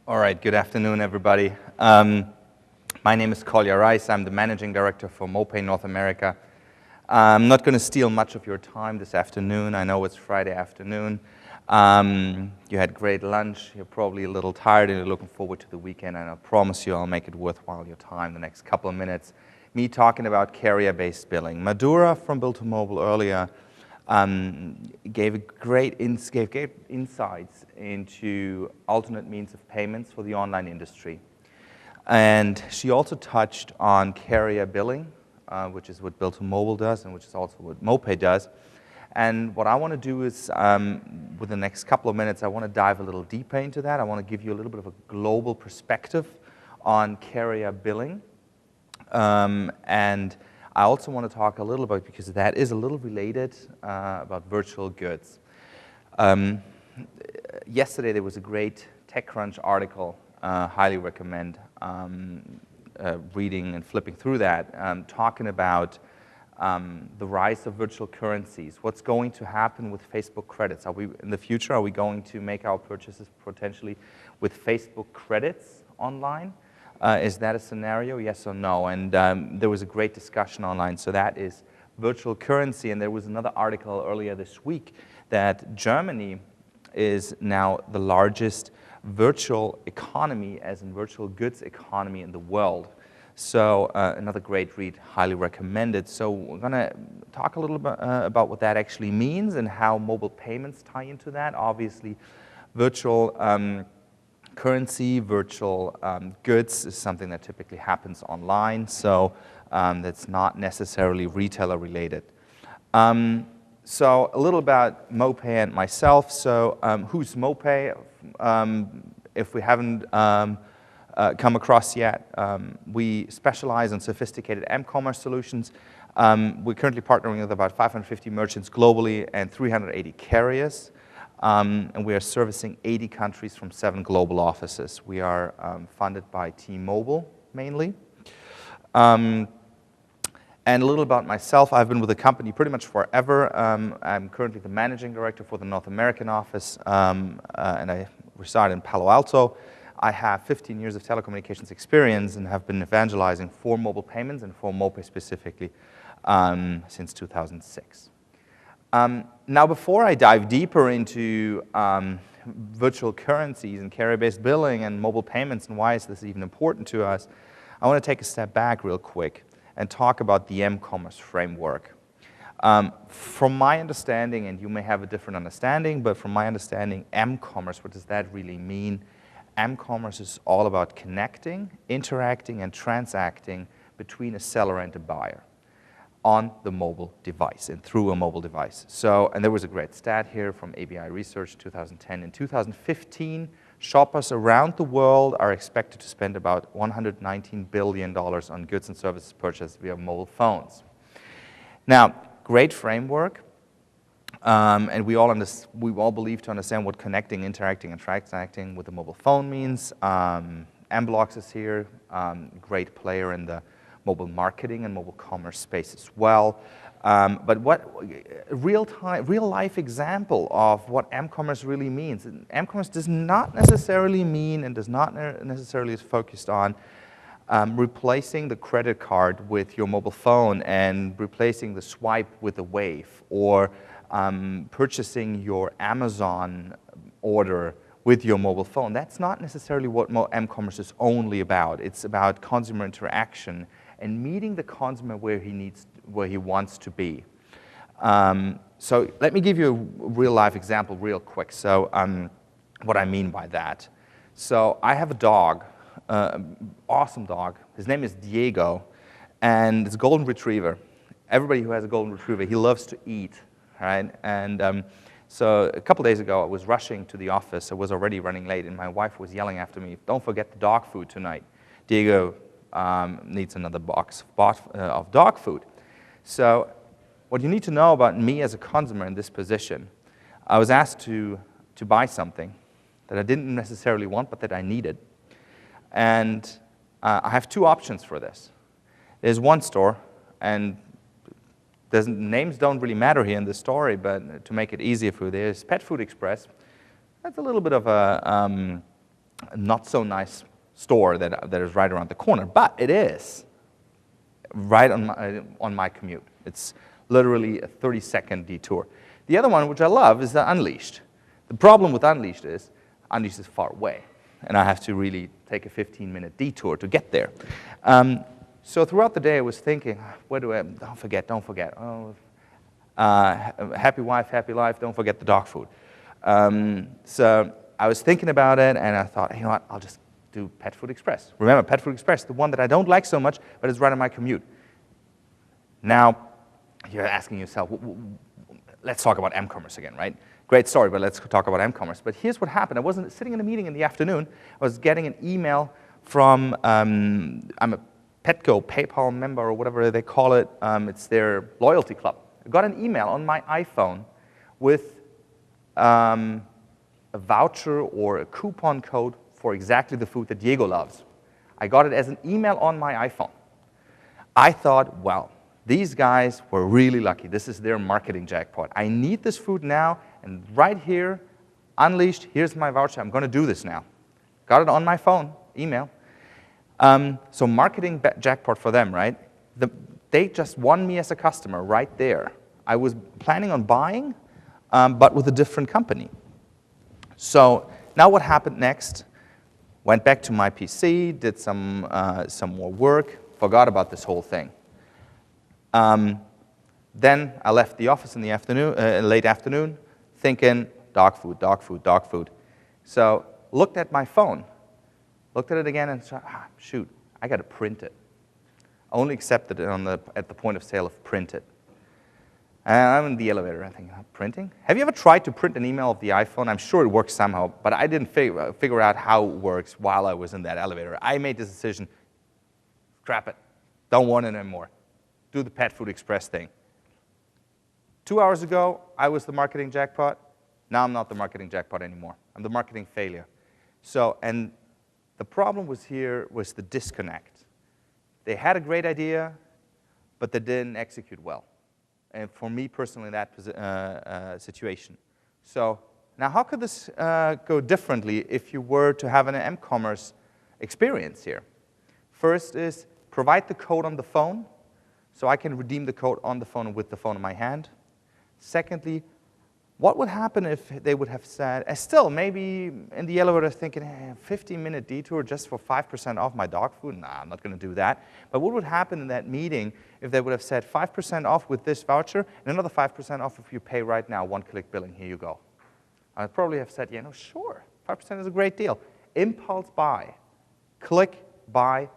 All right, good afternoon, everybody. My name is Kolja Reiss. I'm the Managing Director for Mopay North America. I'm not going to steal much of your time this afternoon. I know it's Friday afternoon. You had great lunch. You're probably a little tired and you're looking forward to the weekend, and I promise you I'll make it worthwhile your time the next couple of minutes. Me talking about carrier-based billing. Madura from Bill to Mobile earlier gave great insights into alternate means of payments for the online industry. And she also touched on carrier billing, which is what Bill to Mobile does and which is also what Mopay does. And what I want to do is, with the next couple of minutes, I want to dive a little deeper into that. I want to give you a little bit of a global perspective on carrier billing. And I also want to talk a little about, because that is a little related, about virtual goods. Yesterday there was a great TechCrunch article, highly recommend reading and flipping through that, talking about the rise of virtual currencies. What's going to happen with Facebook credits? In the future, are we going to make our purchases potentially with Facebook credits online? Is that a scenario, yes or no? And there was a great discussion online. So that is virtual currency. And there was another article earlier this week that Germany is now the largest virtual economy, as in virtual goods economy in the world. So another great read, highly recommended. So we're going to talk a little bit about what that actually means and how mobile payments tie into that. Obviously, virtual currency, virtual goods is something that typically happens online, so that's not necessarily retailer related. So a little about Mopay and myself. So who's Mopay? If we haven't come across yet, we specialize in sophisticated mcommerce solutions. We're currently partnering with about 550 merchants globally and 380 carriers. And we are servicing 80 countries from 7 global offices. We are funded by T-Mobile, mainly. And a little about myself. I've been with the company pretty much forever. I'm currently the Managing Director for the North American office, and I reside in Palo Alto. I have 15 years of telecommunications experience and have been evangelizing for mobile payments and for Mopay specifically since 2006. Now, before I dive deeper into virtual currencies and carrier-based billing and mobile payments and why is this even important to us, I want to take a step back real quick and talk about the mcommerce framework. From my understanding, and you may have a different understanding, but from my understanding, mcommerce, what does that really mean? Mcommerce is all about connecting, interacting, and transacting between a seller and a buyer on the mobile device and through a mobile device. So, and there was a great stat here from ABI Research 2010. In 2015, shoppers around the world are expected to spend about $119 billion on goods and services purchased via mobile phones. Now, great framework, and we all believe to understand what connecting, interacting, and transacting with the mobile phone means. Mblocks is here, great player in the mobile marketing and mobile commerce space as well. But what real life example of what mcommerce really means. Mcommerce does not necessarily mean and does not necessarily is focused on replacing the credit card with your mobile phone and replacing the swipe with a wave, or purchasing your Amazon order with your mobile phone. That's not necessarily what mcommerce is only about. It's about consumer interaction and meeting the consumer where he wants to be. So let me give you a real-life example real quick. So what I mean by that. So I have a dog, awesome dog. His name is Diego, and it's a golden retriever. Everybody who has a golden retriever, he loves to eat, right? And so a couple days ago, I was rushing to the office. I was already running late, and my wife was yelling after me, "Don't forget the dog food tonight. Diego needs another box of dog food." So what you need to know about me as a consumer in this position, I was asked to buy something that I didn't necessarily want, but that I needed. And I have 2 options for this. There's one store, and names don't really matter here in this story, but to make it easier for you, there's Pet Food Express. That's a little bit of a not so nice store that is right around the corner, but it is right on my commute. It's literally a 30-second detour. The other one, which I love, is the Unleashed. The problem with Unleashed is far away, and I have to really take a 15-minute detour to get there. So throughout the day, I was thinking, where do I, don't forget, oh, happy wife, happy life, don't forget the dog food. So I was thinking about it, and I thought, you know what, I'll just do Pet Food Express. Remember, Pet Food Express, the one that I don't like so much, but it's right on my commute. Now, you're asking yourself, let's talk about mcommerce again, right? Great story, but let's talk about mcommerce. But here's what happened. I wasn't sitting in a meeting in the afternoon. I was getting an email from, I'm a Petco PayPal member or whatever they call it. It's their loyalty club. I got an email on my iPhone with a voucher or a coupon code for exactly the food that Diego loves. I got it as an email on my iPhone. I thought, well, these guys were really lucky. This is their marketing jackpot. I need this food now, and right here, Unleashed, here's my voucher. I'm going to do this now. Got it on my phone, email. So marketing jackpot for them, right? They just won me as a customer right there. I was planning on buying, but with a different company. So now what happened next? Went back to my PC, did some more work, forgot about this whole thing. Then I left the office in the afternoon, late afternoon, thinking, dog food, dog food, dog food. So looked at my phone, looked at it again, and said, shoot, I got to print it. Only accepted it at the point of sale of print it. And I'm in the elevator, I think, printing? Have you ever tried to print an email of the iPhone? I'm sure it works somehow, but I didn't figure out how it works while I was in that elevator. I made this decision, scrap it, don't want it anymore. Do the Pet Food Express thing. 2 hours ago, I was the marketing jackpot. Now I'm not the marketing jackpot anymore. I'm the marketing failure. So, and the problem was the disconnect. They had a great idea, but they didn't execute well. And for me personally, that situation. So now how could this go differently if you were to have an mcommerce experience here? First is provide the code on the phone, so I can redeem the code on the phone with the phone in my hand. Secondly, what would happen if they would have said, still maybe in the elevator thinking, hey, 15-minute detour just for 5% off my dog food? Nah, I'm not going to do that. But what would happen in that meeting if they would have said 5% off with this voucher and another 5% off if you pay right now, one-click billing, here you go? I'd probably have said, sure, 5% is a great deal. Impulse buy, click, buy,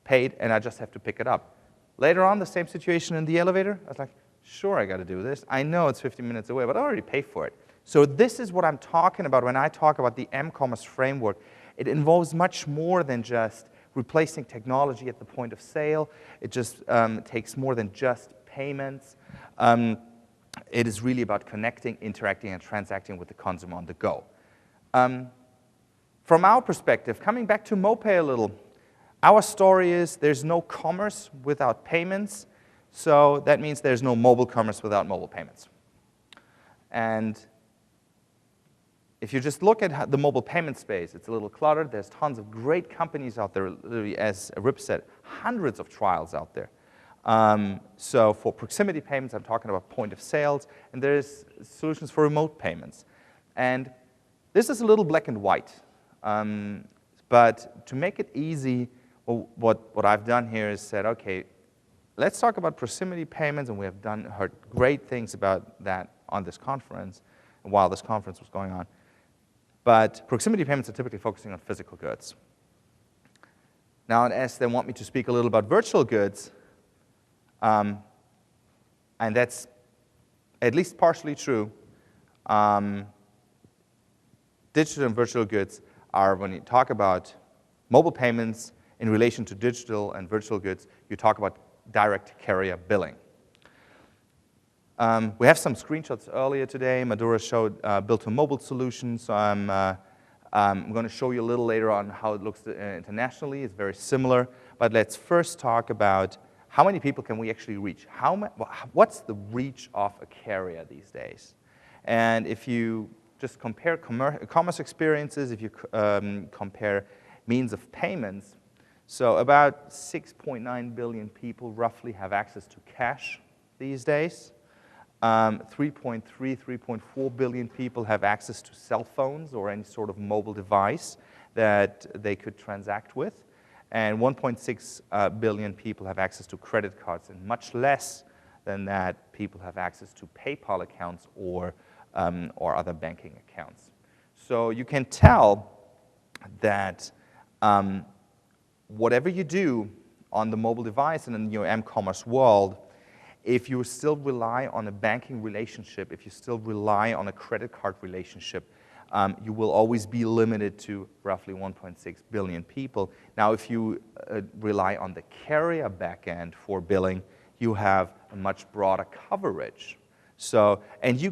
paid, and I just have to pick it up. Later on, the same situation in the elevator. I was like, sure, I got to do this. I know it's 15 minutes away, but I already paid for it. So this is what I'm talking about when I talk about the mcommerce framework. It involves much more than just replacing technology at the point of sale. It just takes more than just payments. It is really about connecting, interacting, and transacting with the consumer on the go. From our perspective, coming back to Mopay a little, our story is there's no commerce without payments. So that means there's no mobile commerce without mobile payments. And if you just look at the mobile payment space, it's a little cluttered. There's tons of great companies out there, literally, as Rip said, hundreds of trials out there. So for proximity payments, I'm talking about point of sales, and there's solutions for remote payments. And this is a little black and white. But to make it easy, what I've done here is said, okay, let's talk about proximity payments, and we have heard great things about that on this conference, while this conference was going on. But proximity payments are typically focusing on physical goods. Now, as they want me to speak a little about virtual goods, and that's at least partially true, digital and virtual goods are, when you talk about mobile payments in relation to digital and virtual goods, you talk about direct carrier billing. We have some screenshots earlier today. Madura showed built-to-mobile solutions. So I'm going to show you a little later on how it looks internationally. It's very similar. But let's first talk about how many people can we actually reach? What's the reach of a carrier these days? And if you just compare commerce experiences, if you compare means of payments, so about 6.9 billion people roughly have access to cash these days. 3.3, 3.4 billion people have access to cell phones or any sort of mobile device that they could transact with. And 1.6 billion people have access to credit cards, and much less than that people have access to PayPal accounts or other banking accounts. So you can tell that whatever you do on the mobile device and in your mCommerce world, if you still rely on a banking relationship, if you still rely on a credit card relationship, you will always be limited to roughly 1.6 billion people. Now, if you rely on the carrier backend for billing, you have a much broader coverage. So, and you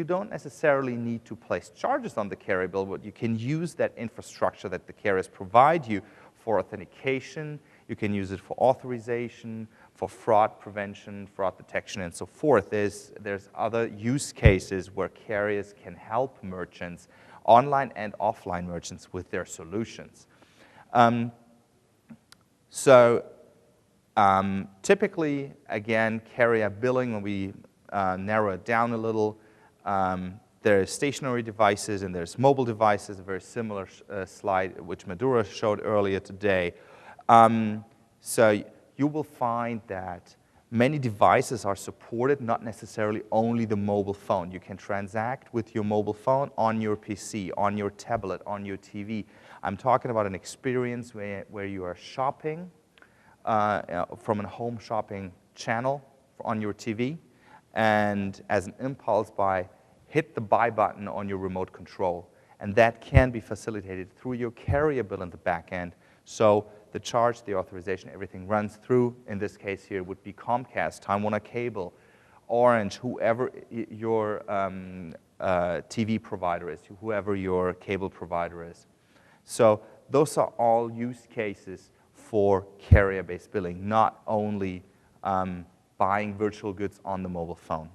don't necessarily need to place charges on the carrier bill, but you can use that infrastructure that the carriers provide you for authentication. You can use it for authorization, for fraud prevention, fraud detection, and so forth. There's other use cases where carriers can help merchants, online and offline merchants, with their solutions. Typically, again, carrier billing, when we narrow it down a little, there's stationary devices and there's mobile devices, a very similar slide which Madura showed earlier today. So you will find that many devices are supported, not necessarily only the mobile phone. You can transact with your mobile phone on your PC, on your tablet, on your TV. I'm talking about an experience where you are shopping from a home shopping channel on your TV, and as an impulse buy, hit the buy button on your remote control. And that can be facilitated through your carrier bill in the back end. So the charge, the authorization, everything runs through. In this case here would be Comcast, Time Warner Cable, Orange, whoever your TV provider is, whoever your cable provider is. So those are all use cases for carrier-based billing, not only buying virtual goods on the mobile phone.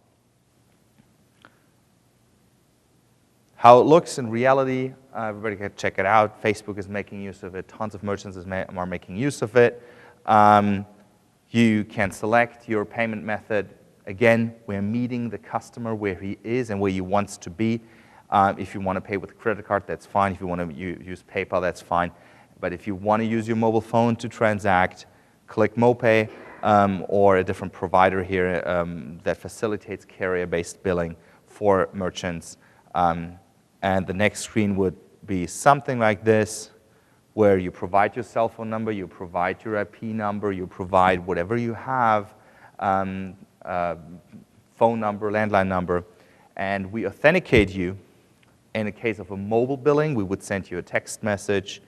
How it looks in reality, everybody can check it out. Facebook is making use of it. Tons of merchants are making use of it. You can select your payment method. Again, we're meeting the customer where he is and where he wants to be. If you want to pay with a credit card, that's fine. If you want to use PayPal, that's fine. But if you want to use your mobile phone to transact, click Mopay or a different provider here that facilitates carrier-based billing for merchants. And the next screen would be something like this, where you provide your cell phone number, you provide your IP number, you provide whatever you have, phone number, landline number, and we authenticate you. In the case of a mobile billing, we would send you a text message.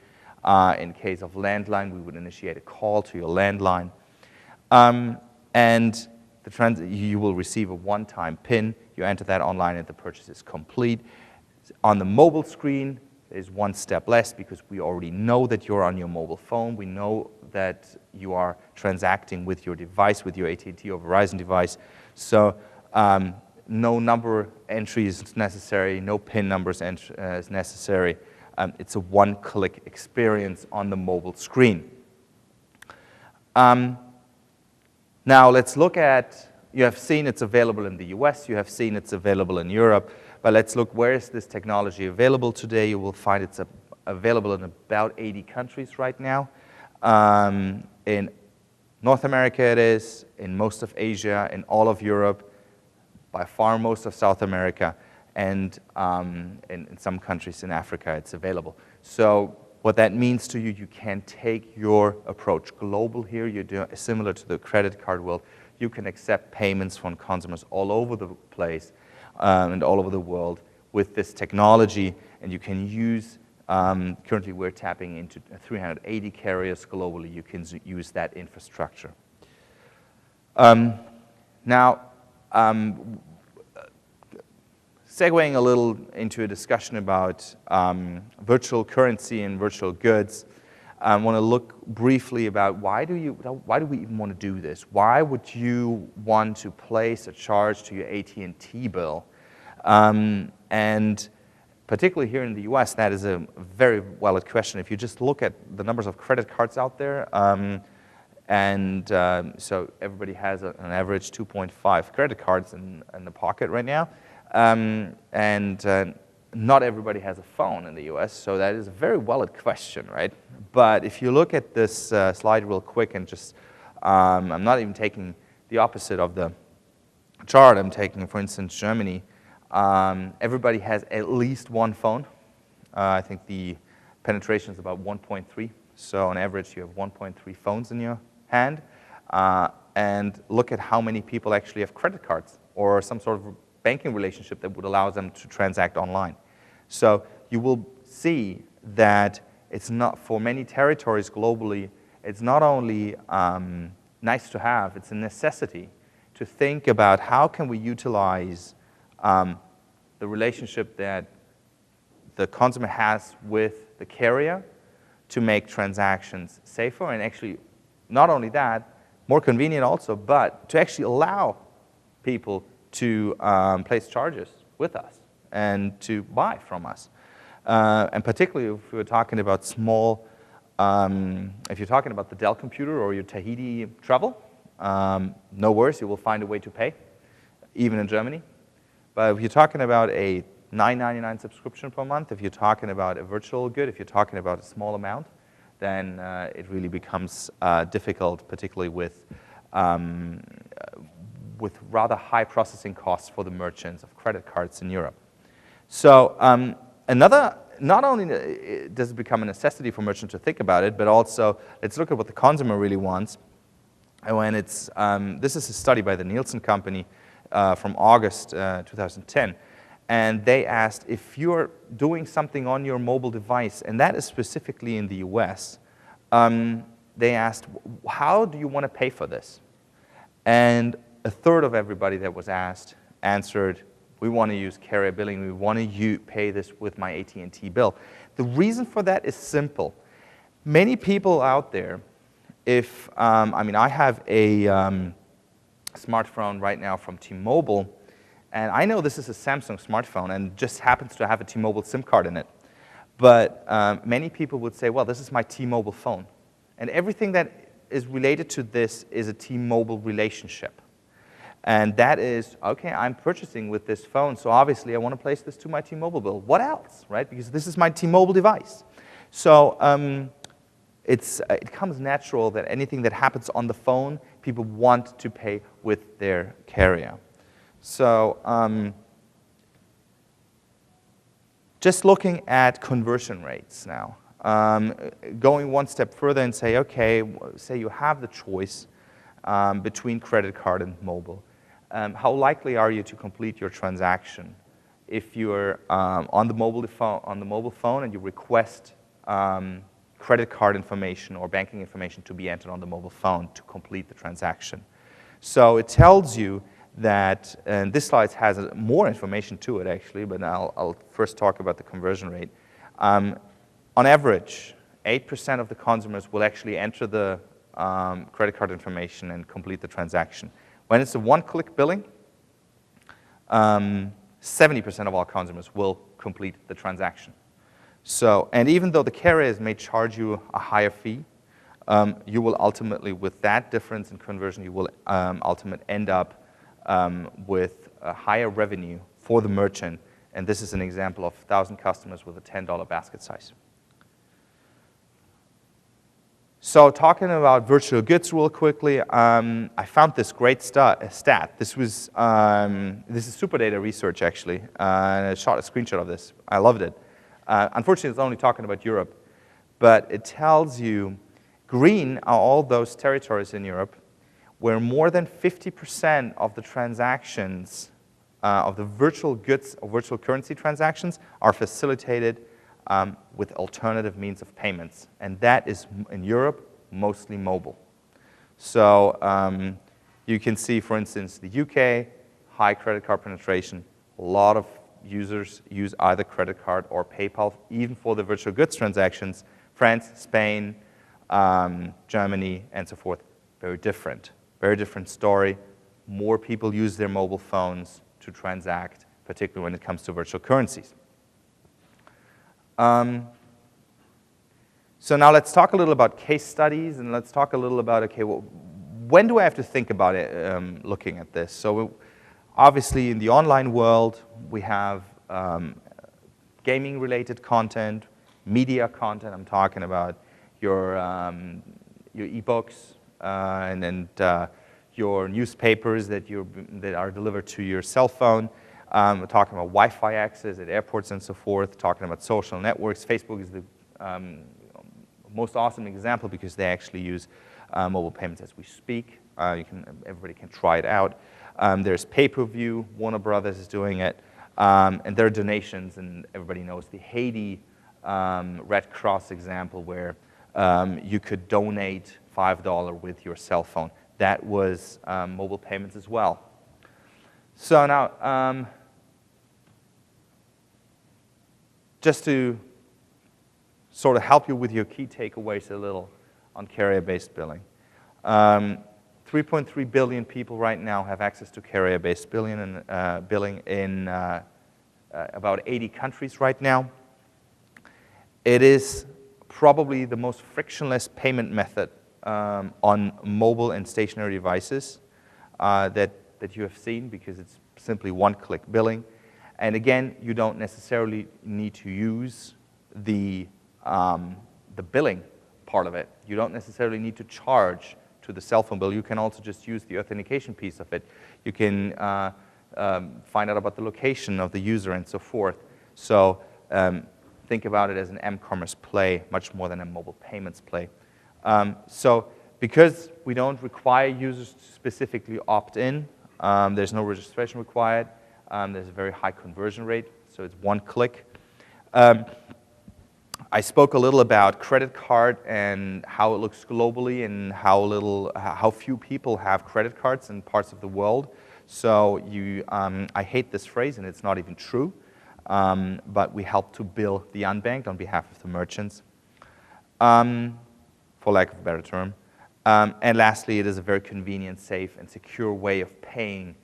In case of landline, we would initiate a call to your landline. And you will receive a one-time PIN. You enter that online and the purchase is complete. On the mobile screen, there's one step less because we already know that you're on your mobile phone. We know that you are transacting with your device, with your AT&T or Verizon device. So no number entry is necessary, no PIN numbers is necessary. It's a one-click experience on the mobile screen. Now let's look at, you have seen it's available in the US, you have seen it's available in Europe, but let's look, where is this technology available today? You will find it's available in about 80 countries right now. In North America it is, in most of Asia, in all of Europe, by far most of South America, and in some countries in Africa it's available. So what that means to you, you can take your approach global here. You do similar to the credit card world. You can accept payments from consumers all over the place and all over the world with this technology, and you can use, currently we're tapping into 380 carriers globally. You can use that infrastructure. Now, segueing a little into a discussion about virtual currency and virtual goods, I want to look briefly about why do we even want to do this? Why would you want to place a charge to your AT&T bill? And particularly here in the US, that is a very valid question. If you just look at the numbers of credit cards out there, so everybody has an average 2.5 credit cards in the pocket right now. Not everybody has a phone in the US, so that is a very valid question, right? But if you look at this slide real quick and just, I'm not even taking the opposite of the chart, I'm taking, for instance, Germany. Everybody has at least one phone. I think the penetration is about 1.3, so on average you have 1.3 phones in your hand. And look at how many people actually have credit cards or some sort of banking relationship that would allow them to transact online. So you will see that it's not, for many territories globally, it's not only nice to have, it's a necessity to think about how can we utilize the relationship that the consumer has with the carrier to make transactions safer, and actually not only that, more convenient also, but to actually allow people to place charges with us and to buy from us. And particularly if we're talking about small, if you're talking about the Dell computer or your Tahiti travel, no worries, you will find a way to pay, even in Germany. But if you're talking about a $9.99 subscription per month, if you're talking about a virtual good, if you're talking about a small amount, then it really becomes difficult, particularly with rather high processing costs for the merchants of credit cards in Europe. So not only does it become a necessity for merchants to think about it, but also let's look at what the consumer really wants. And when it's, this is a study by the Nielsen company from August 2010, and they asked if you're doing something on your mobile device, and that is specifically in the US, they asked, how do you want to pay for this? And a third of everybody that was asked answered, we want to use carrier billing, we want to pay this with my AT&T bill. The reason for that is simple. Many people out there, if, I mean, I have a smartphone right now from T-Mobile, and I know this is a Samsung smartphone and just happens to have a T-Mobile SIM card in it. But many people would say, well, this is my T-Mobile phone. And everything that is related to this is a T-Mobile relationship. And that is, okay, I'm purchasing with this phone, so obviously I want to place this to my T-Mobile bill. What else, right? Because this is my T-Mobile device. So it comes natural that anything that happens on the phone, people want to pay with their carrier. So just looking at conversion rates now, going one step further and say, okay, say you have the choice between credit card and mobile. How likely are you to complete your transaction if you're on the mobile phone and you request credit card information or banking information to be entered on the mobile phone to complete the transaction? So it tells you that, and this slide has more information to it actually, but I'll first talk about the conversion rate. On average, 8% of the consumers will actually enter the credit card information and complete the transaction. When it's a one-click billing, 70% of all consumers will complete the transaction. So, and even though the carriers may charge you a higher fee, you will ultimately, with that difference in conversion, you will ultimately end up with a higher revenue for the merchant. And this is an example of 1,000 customers with a $10 basket size. So talking about virtual goods real quickly, I found this great stat. This is super data research actually, and I shot a screenshot of this. I loved it. Unfortunately, it's only talking about Europe, but it tells you green are all those territories in Europe where more than 50% of the transactions, of the virtual goods or virtual currency transactions are facilitated with alternative means of payments. And that is, in Europe, mostly mobile. So you can see, for instance, the UK, high credit card penetration. A lot of users use either credit card or PayPal, even for the virtual goods transactions. France, Spain, Germany, and so forth. Very different story. More people use their mobile phones to transact, particularly when it comes to virtual currencies. So now let's talk a little about case studies, and let's talk a little about, okay, well, when do I have to think about it, looking at this? So obviously in the online world, we have gaming-related content, media content. I'm talking about your ebooks and your newspapers that are delivered to your cell phone. We're talking about Wi-Fi access at airports and so forth, talking about social networks. Facebook is the most awesome example because they actually use mobile payments as we speak. Everybody can try it out. There's pay-per-view. Warner Brothers is doing it. And there are donations, and everybody knows the Haiti Red Cross example where you could donate $5 with your cell phone. That was mobile payments as well. So now, just to sort of help you with your key takeaways a little on carrier-based billing. 3.3 billion people right now have access to carrier-based billing in about 80 countries right now. It is probably the most frictionless payment method on mobile and stationary devices that you have seen, because it's simply one-click billing. And again, you don't necessarily need to use the billing part of it. You don't necessarily need to charge to the cell phone bill. You can also just use the authentication piece of it. You can find out about the location of the user and so forth. So think about it as an mcommerce play, much more than a mobile payments play. So because we don't require users to specifically opt in, there's no registration required. There's a very high conversion rate, so it's one click. I spoke a little about credit card and how it looks globally and how few people have credit cards in parts of the world. So I hate this phrase, and it's not even true, but we help to bill the unbanked on behalf of the merchants, for lack of a better term. And lastly, it is a very convenient, safe, and secure way of paying.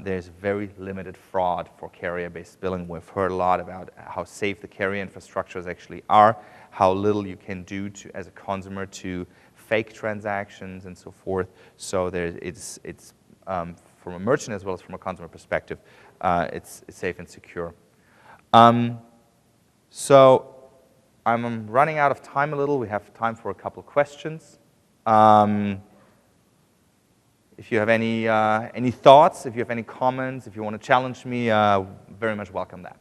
There's very limited fraud for carrier-based billing. We've heard a lot about how safe the carrier infrastructures actually are, how little you can do as a consumer to fake transactions and so forth. So it's from a merchant as well as from a consumer perspective, it's safe and secure. So I'm running out of time a little. We have time for a couple of questions. If you have any thoughts, if you have any comments, if you want to challenge me, very much welcome that.